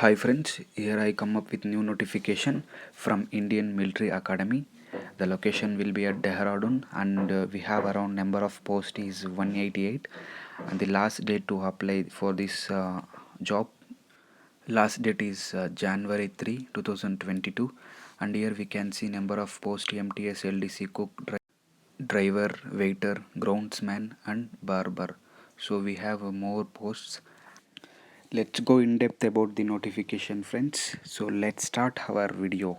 Hi friends, here I come up with new notification from Indian Military Academy. The location will be at Dehradun and we have around number of post is 188 and the last date to apply for this job last date is January 3 2022 and here we can see number of post MTS LDC cook driver waiter groundsman and barber. So we have more posts. Let's go in depth about the notification friends. So let's start our video.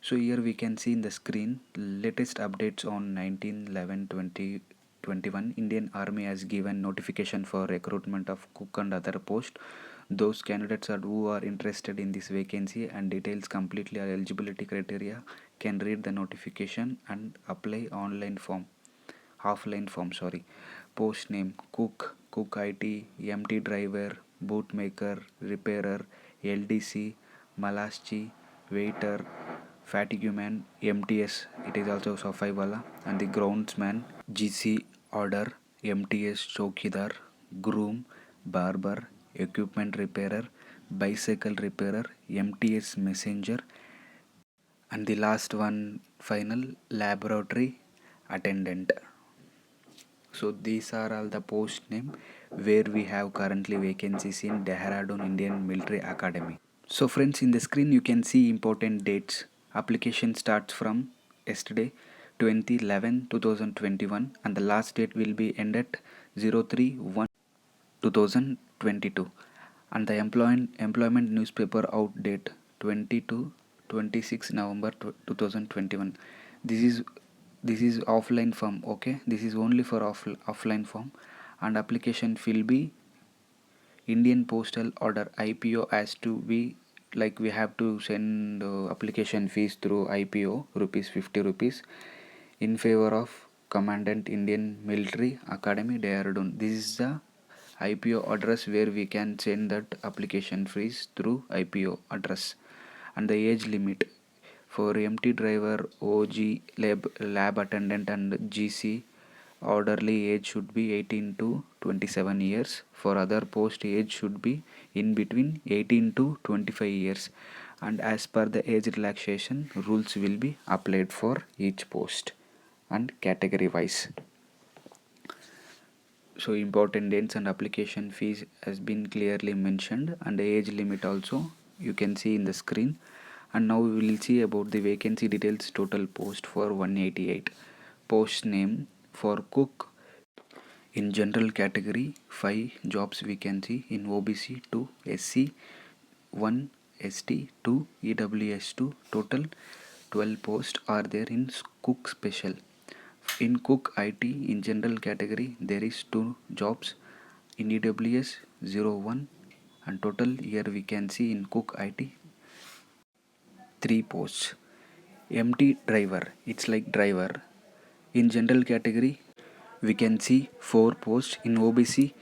So here we can see in the screen latest updates on 19/11/2021. Indian Army has given notification for recruitment of cook and other posts. Those candidates are who are interested in this vacancy and details completely are eligibility criteria can read the notification and apply online form. Offline form, sorry. Post name cook, cook IT, MT driver, bootmaker, repairer, LDC, malaschi, waiter, fatigue man, MTS, it is also Safai wala, and the groundsman, GC order, MTS chowkidar, groom, barber, equipment repairer, bicycle repairer, MTS messenger, and the last one final laboratory attendant. So these are all the post name where we have currently vacancies in Dehradun Indian Military Academy. So friends, in the screen you can see important dates. Application starts from yesterday 20/11/2021 and the last date will be end at 03/1/2022 and the employment newspaper out date 22 26 November 2021. This is offline form. Okay, this is only for offline form and application will be Indian Postal Order IPO has to be like we have to send application fees through IPO rupees 50 rupees in favor of Commandant Indian Military Academy Dehradun. This is the IPO address where we can send that application fees through IPO address and the age limit for MT driver, OG, lab attendant and GC orderly age should be 18 to 27 years. For other post age should be in between 18 to 25 years and as per the age relaxation rules will be applied for each post and category wise. So important dates and application fees has been clearly mentioned and the age limit also you can see in the screen. And now we will see about the vacancy details. Total post for 188. Post name for cook in general category 5 jobs we can see, in OBC 2, SC 1, ST 2, EWS 2. Total 12 posts are there in cook special. In cook IT in general category there is 2 jobs, in EWS 01 and total here we can see in cook IT 3 posts. MT driver, it's like driver. In general category we can see 4 posts, in OBC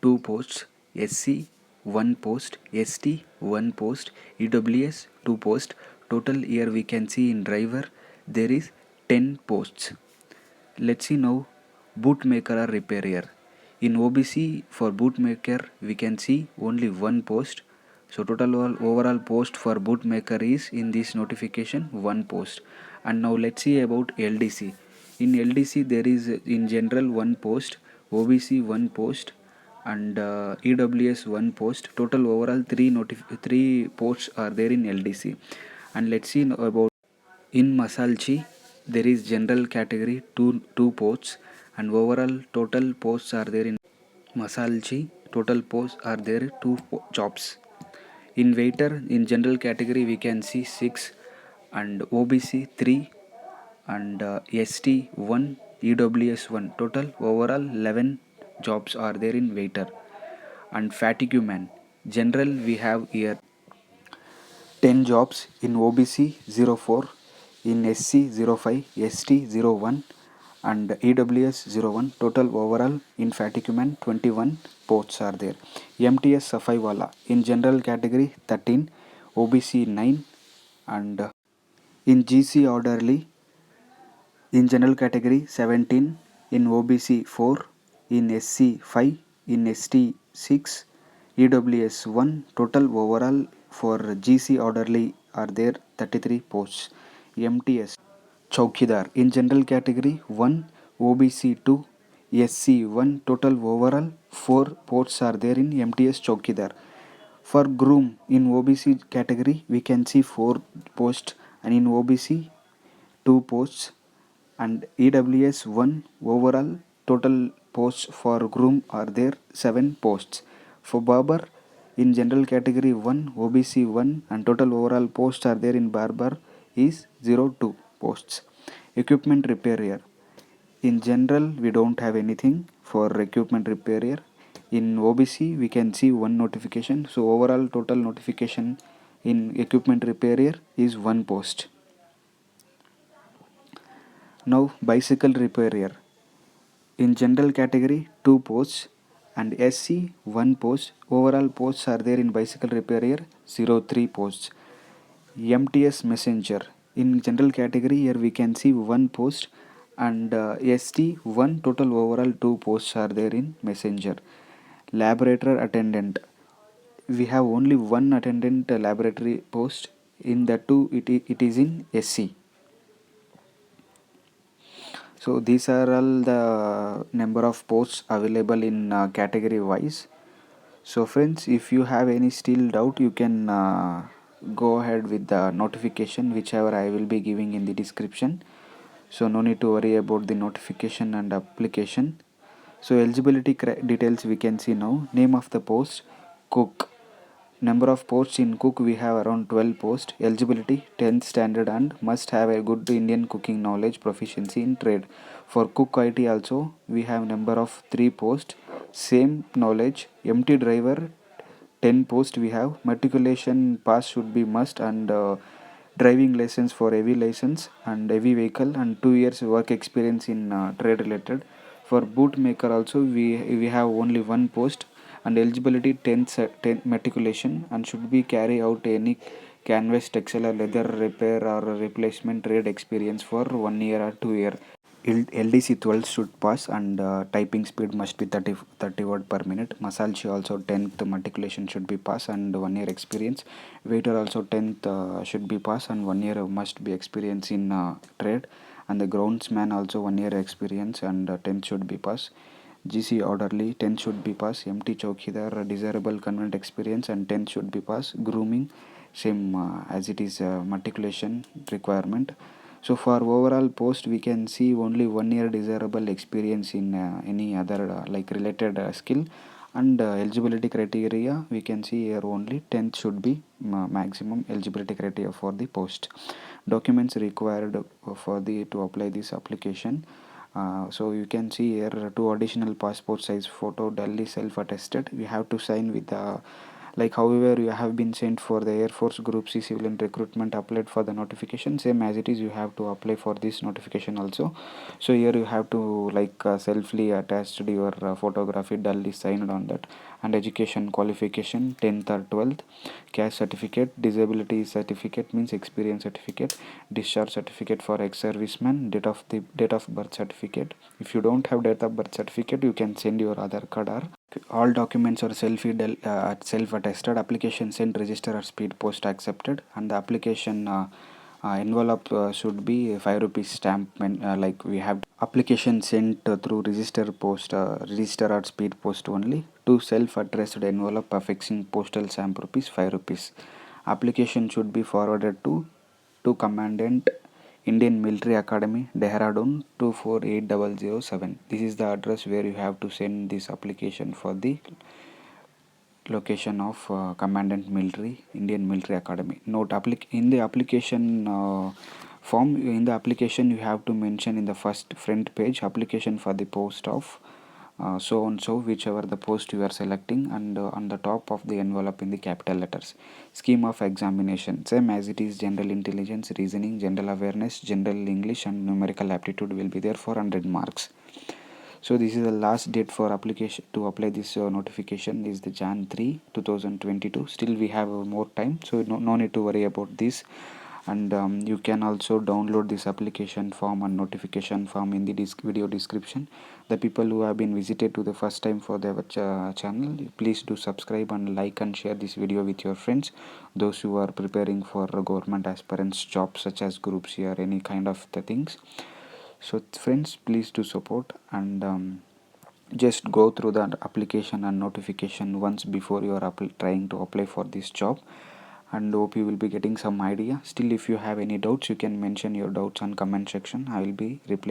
2 posts, SC 1 post, ST 1 post, EWS 2 posts. Total here we can see in driver there is 10 posts. Let's see now bootmaker or repairer. In OBC for bootmaker we can see only 1 post. So total overall post for bootmaker is in this notification 1 post. And now let's see about LDC. In LDC there is in general 1 post, OBC 1 post and EWS 1 post. Total overall 3 posts are there in LDC. And let's see about in Masalchi there is general category 2 posts and overall total posts are there in Masalchi. Total posts are there 2 jobs. In waiter in general category we can see 6 and OBC 3 and ST 1, EWS 1. Total overall 11 jobs are there in waiter. And fatigue man general we have here 10 jobs, in OBC 04, in SC 05, ST 01 and EWS 01 total overall in Fatiguman 21 posts are there. MTS Safaiwala in general category 13, OBC 9, and in GC orderly in general category 17, in OBC 4, in SC 5, in ST 6, EWS 1 total overall for GC orderly are there 33 posts. MTS Chowkidar in general category 1, OBC 2, SC 1 total overall 4 posts are there in MTS Chowkidar. For groom in OBC category we can see 4 posts, and in OBC 2 posts, and EWS 1 overall total posts for groom are there 7 posts. For barber in general category 1, OBC 1, and total overall posts are there in barber is 02 posts. Equipment repairer in general we don't have anything for equipment repairer. In OBC we can see one notification, so overall total notification in equipment repairer is 1 post. Now bicycle repairer in general category 2 posts, and SC 1 post. Overall posts are there in bicycle repairer 03 posts. MTS messenger in general category here we can see 1 post, and ST 1 total overall 2 posts are there in messenger. Laboratory attendant we have only one attendant laboratory post, in that too it is in SC. So these are all the number of posts available in category wise. So friends, if you have any still doubt, you can go ahead with the notification whichever I will be giving in the description. So no need to worry about the notification and application. So eligibility details we can see now. Name of the post, cook. Number of posts in cook we have around 12 posts. Eligibility 10th standard and must have a good Indian cooking knowledge, proficiency in trade. For cook IT also we have number of 3 posts, same knowledge. Empty driver 10 posts we have. Matriculation pass should be must, and driving license for heavy license and heavy vehicle, and 2 years work experience in trade related. For bootmaker also we have only one post, and eligibility 10 matriculation, and should be carry out any canvas, textile or leather repair or replacement trade experience for 1 year or 2 year. LDC 12 should pass, and typing speed must be 30 word per minute. Masalchi also 10th matriculation should be pass and 1 year experience. Waiter also 10th should be pass and 1 year must be experience in trade. And the groundsman also 1 year experience and 10th should be pass. GC orderly 10th should be pass. MT Chowkidar desirable convent experience and 10th should be pass. Grooming same as it is matriculation requirement. So for overall post we can see only 1 year desirable experience in any other like related skill, and eligibility criteria we can see here only 10th should be maximum eligibility criteria for the post. Documents required for the to apply this application. So you can see here 2 additional passport size photo duly self attested. We have to sign with the like however you have been sent for the Air Force Group C civilian recruitment, applied for the notification, same as it is you have to apply for this notification also. So here you have to like selfly attached your photography duly signed on that, and education qualification 10th or 12th, caste certificate, disability certificate means experience certificate, discharge certificate for ex-serviceman, date of birth certificate. If you don't have date of birth certificate, you can send your Aadhaar card, or all documents are self attested. Application sent, register or speed post accepted, and the application envelope should be 5 rupees stamp when like we have application sent through register or speed post only, to self addressed envelope affixing postal stamp rupees 5 rupees. Application should be forwarded to commandant Indian Military Academy, Dehradun 248007. This is the address where you have to send this application for the location of Commandant Military, Indian Military Academy. Note, in the application form, in the application you have to mention in the first front page, application for the post of so and so, whichever the post you are selecting, and on the top of the envelope in the capital letters. Scheme of examination, same as it is: general intelligence, reasoning, general awareness, general English, and numerical aptitude will be there for 100 marks. So this is the last date for application to apply this notification is the Jan 3 2022. Still we have more time, so no need to worry about this. And you can also download this application form and notification form in the video description. The people who have been visited to the first time for their channel, please do subscribe and like and share this video with your friends, those who are preparing for government aspirants jobs such as Group C or any kind of the things. So friends, please do support, and just go through the application and notification once before you are trying to apply for this job, and hope you will be getting some idea. Still, if you have any doubts, you can mention your doubts on comment section. I will be replying.